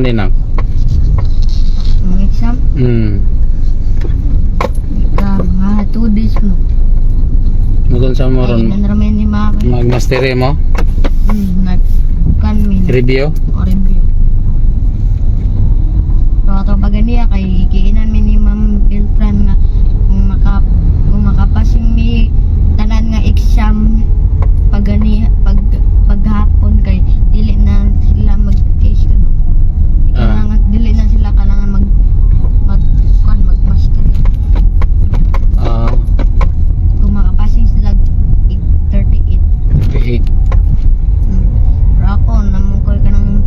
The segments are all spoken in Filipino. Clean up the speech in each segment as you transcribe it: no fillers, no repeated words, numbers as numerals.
Hindi na. Ang exam, mga 2 days mo. Magun sa mo Ay, ron. nanramin ni mama. Magmastere mo? Nag-kanmin. Review? O review. So, ito pag ganiya, kay kiinan mi ni Ma'am Beltran nga kung makapasing mi tanan nga exam pag paghapon kay dili na sila mag-case ano. Kailangan dili na sila kailangan mag-master. Kung makapasing sila 838. 8. Pero ako namang ko kanang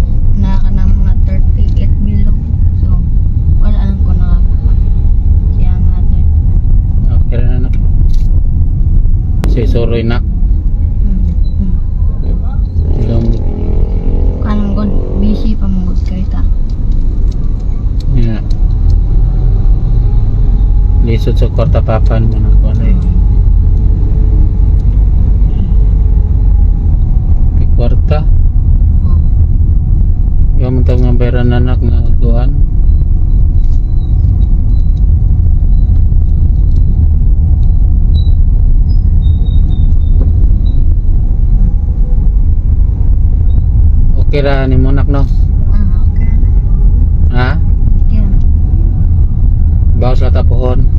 mga 38 below. So wala lang ko nakakapa. Kaya nga to. Okay na na. Si Soroy na. Ilang Kanang ko busy pa mong kay ta. yeah. Lisod sa kwarta papan mo na ko na kwarta. Yung mga nga bayaran na anak nga tuan. Okay ra ni mo nak no? Okay na. Ha? Okay na. Bawas la tapuhon.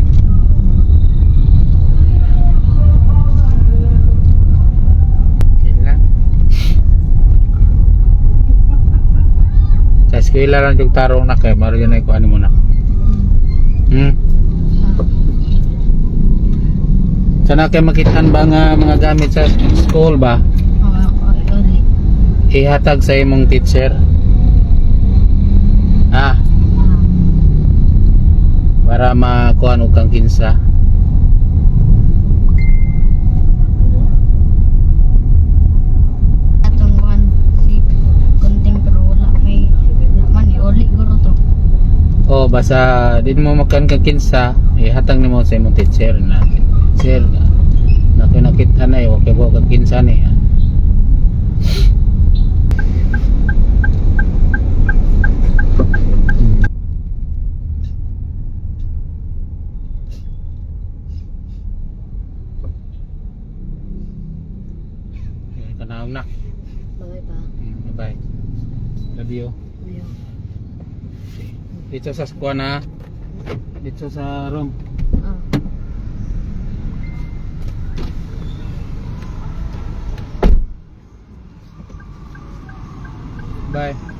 Kailan? Sa eskwela lang yung tarong na kay maro yun ay kuha ni mo na. Sana kayo makitaan ba nga mga gamit sa school ba? Ihatag sa imong teacher. Para makuha og kang kinsa. Atong kuan si konting pero wala may man iuli guro to. O basta din mo makan kang kinsa, ihatag nimo sa imong teacher na. Sir, nakita na okay ba kang kinsa ni. Kanahong na. Bagay pa. Bye. Love you. Dito sa squad na. Dito sa room. Bye.